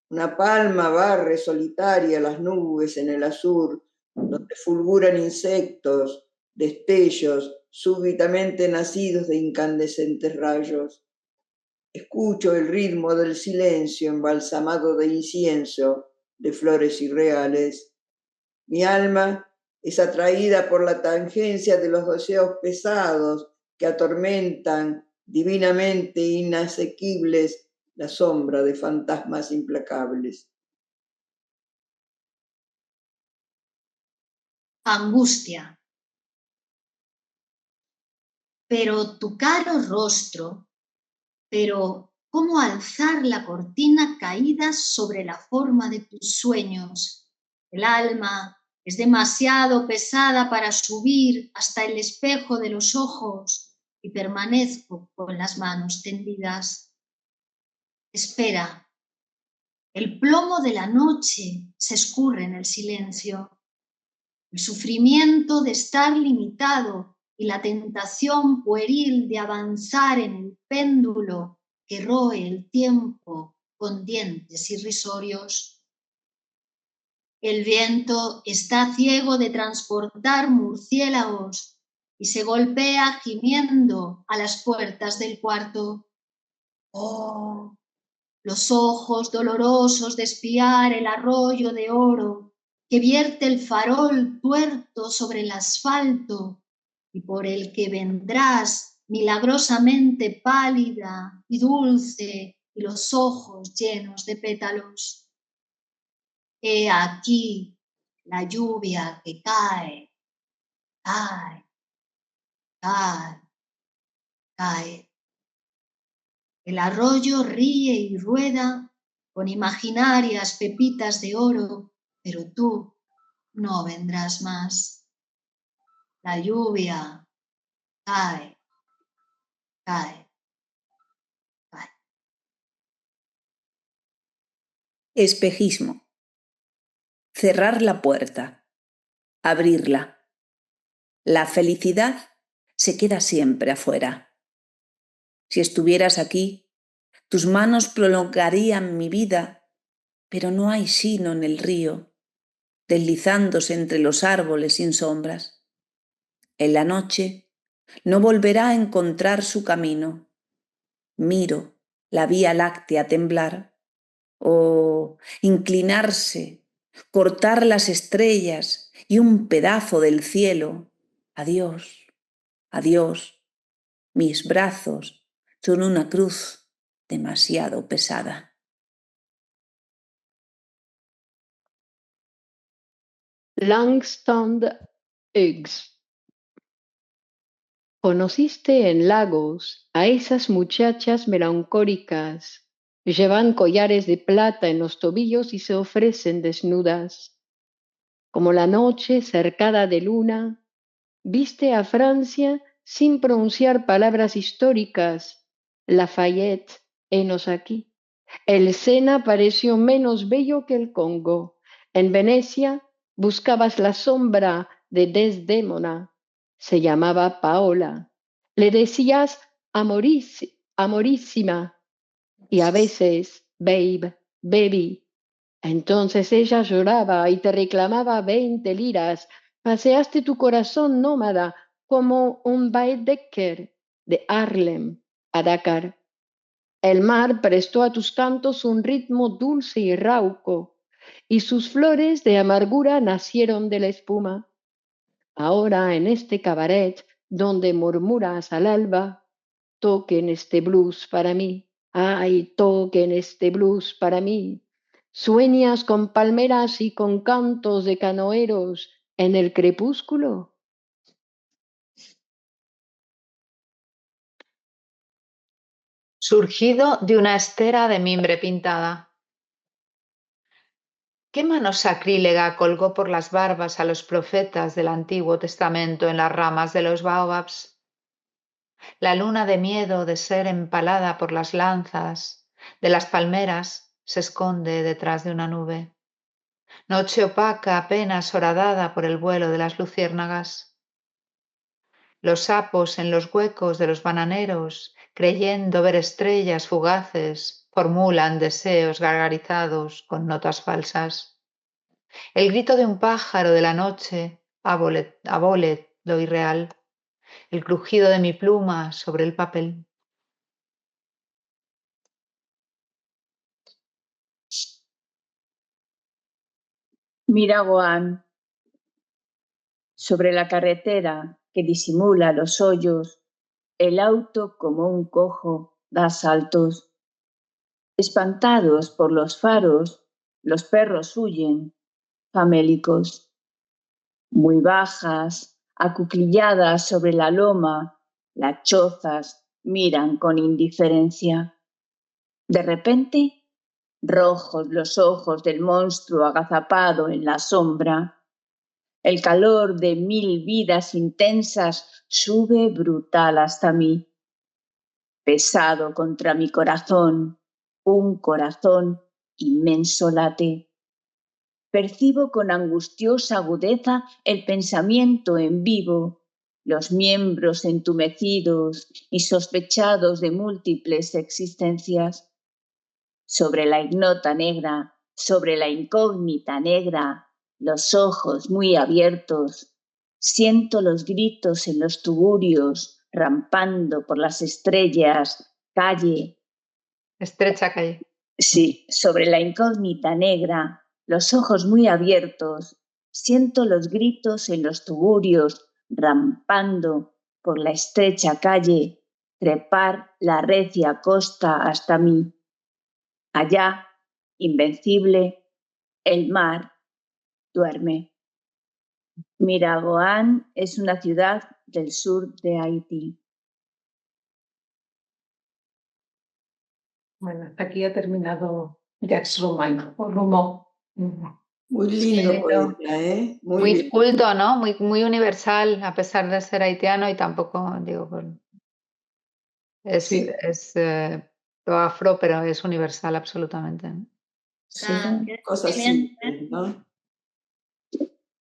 Una palma barre solitaria las nubes en el azul, donde fulguran insectos, destellos súbitamente nacidos de incandescentes rayos. Escucho el ritmo del silencio embalsamado de incienso, de flores irreales. Mi alma es atraída por la tangencia de los deseos pesados que atormentan divinamente inasequibles la sombra de fantasmas implacables. Angustia. Pero tu caro rostro pero ¿cómo alzar la cortina caída sobre la forma de tus sueños? El alma es demasiado pesada para subir hasta el espejo de los ojos y permanezco con las manos tendidas. Espera. El plomo de la noche se escurre en el silencio. El sufrimiento de estar limitado y la tentación pueril de avanzar en el péndulo que roe el tiempo con dientes irrisorios. El viento está ciego de transportar murciélagos y se golpea gimiendo a las puertas del cuarto. ¡Oh! Los ojos dolorosos de espiar el arroyo de oro que vierte el farol tuerto sobre el asfalto y por el que vendrás milagrosamente pálida y dulce y los ojos llenos de pétalos. He aquí la lluvia que cae, cae, cae, cae. El arroyo ríe y rueda con imaginarias pepitas de oro, pero tú no vendrás más. La lluvia cae, cae, cae. Espejismo. Cerrar la puerta. Abrirla. La felicidad se queda siempre afuera. Si estuvieras aquí, tus manos prolongarían mi vida, pero no hay sino en el río, deslizándose entre los árboles sin sombras. En la noche no volverá a encontrar su camino. Miro la Vía Láctea temblar, o inclinarse, cortar las estrellas y un pedazo del cielo. Adiós, adiós, mis brazos son una cruz demasiado pesada. Langston Hughes. Conociste en Lagos a esas muchachas melancólicas. Llevan collares de plata en los tobillos y se ofrecen desnudas. Como la noche cercada de luna, viste a Francia sin pronunciar palabras históricas. Lafayette, henos aquí. El Sena pareció menos bello que el Congo. En Venecia buscabas la sombra de Desdémona. Se llamaba Paola. Le decías amorísima y a veces babe, baby. Entonces ella lloraba y te reclamaba 20 liras. Paseaste tu corazón nómada como un Baedeker de Harlem a Dakar. El mar prestó a tus cantos un ritmo dulce y rauco, y sus flores de amargura nacieron de la espuma. Ahora en este cabaret donde murmuras al alba, toquen este blues para mí, ay, toquen este blues para mí. ¿Sueñas con palmeras y con cantos de canoeros en el crepúsculo? Surgido de una estera de mimbre pintada. ¿Qué mano sacrílega colgó por las barbas a los profetas del Antiguo Testamento en las ramas de los baobabs? La luna de miedo de ser empalada por las lanzas de las palmeras se esconde detrás de una nube. Noche opaca apenas horadada por el vuelo de las luciérnagas. Los sapos en los huecos de los bananeros, creyendo ver estrellas fugaces, formulan deseos gargarizados con notas falsas. El grito de un pájaro de la noche abole lo irreal. El crujido de mi pluma sobre el papel. Miragoan. Sobre la carretera que disimula los hoyos, el auto como un cojo da saltos. Espantados por los faros, los perros huyen, famélicos. Muy bajas, acuclilladas sobre la loma, las chozas miran con indiferencia. De repente, rojos los ojos del monstruo agazapado en la sombra. El calor de 1000 vidas intensas sube brutal hasta mí. Pesado contra mi corazón, un corazón inmenso late. Percibo con angustiosa agudeza el pensamiento en vivo, los miembros entumecidos y sospechados de múltiples existencias. Sobre la ignota negra, sobre la incógnita negra, los ojos muy abiertos, siento los gritos en los tugurios, rampando por las estrellas, calle. Estrecha calle. Sí, sobre la incógnita negra, los ojos muy abiertos, siento los gritos en los tugurios, rampando por la estrecha calle, trepar la recia costa hasta mí. Allá, invencible, el mar duerme. Miragoán es una ciudad del sur de Haití. Bueno, hasta aquí ha terminado Jacques Romain, o Roumain. Muy lindo lindo. poeta, ¿eh? Muy bien. culto, ¿no? Muy universal, a pesar de ser haitiano y tampoco, digo, es lo afro, pero es universal absolutamente, ¿no? Sí, qué cosas excelente. simples, ¿no?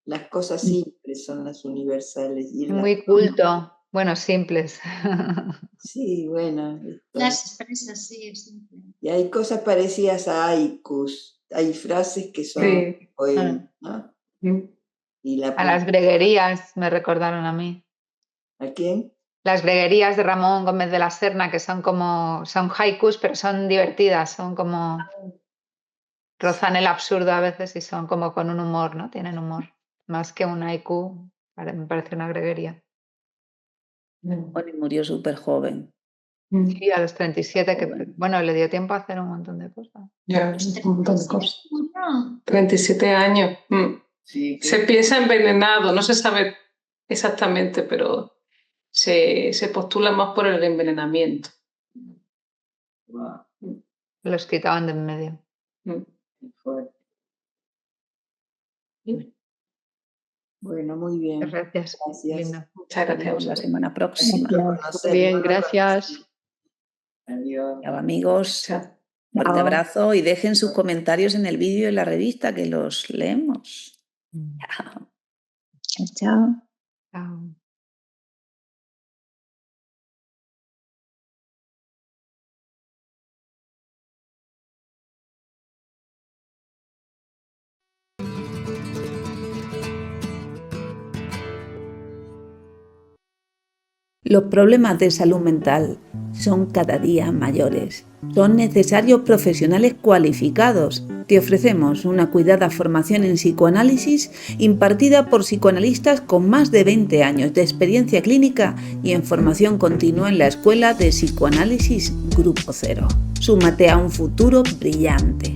Las cosas simples son las universales. Y Muy culto. Bueno, simples. Sí, bueno. Las expresa así, simple. Y hay cosas parecidas a haikus. Hay frases que son Sí. poemas, ¿no? Y A las greguerías me recordaron a mí. ¿A quién? Las greguerías de Ramón Gómez de la Serna, que son haikus, pero son divertidas, son como rozan el absurdo a veces y son como con un humor, ¿no? Tienen humor. Más que un haiku, me parece una greguería. Bueno, y murió súper joven. Sí, a los 37, que bueno, le dio tiempo a hacer un montón de cosas. Ya, un montón de cosas. Bueno, 37 años. Sí, Se piensa envenenado, no se sabe exactamente, pero se postula más por el envenenamiento. Wow, Los quitaban de en medio. qué fuerte. Bueno, muy bien. Gracias. Gracias. Lindo. Muchas gracias a Nos vemos la vosotros. semana próxima. Muy bien, gracias. Adiós. Chao, amigos. Chao. Fuerte Chao. abrazo y dejen sus comentarios en el vídeo y en la revista que los leemos. Chao. Chao. Chao. Los problemas de salud mental son cada día mayores. Son necesarios profesionales cualificados. Te ofrecemos una cuidada formación en psicoanálisis impartida por psicoanalistas con más de 20 años de experiencia clínica y en formación continua en la Escuela de Psicoanálisis Grupo Cero. Súmate a un futuro brillante.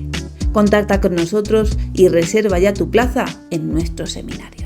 Contacta con nosotros y reserva ya tu plaza en nuestro seminario.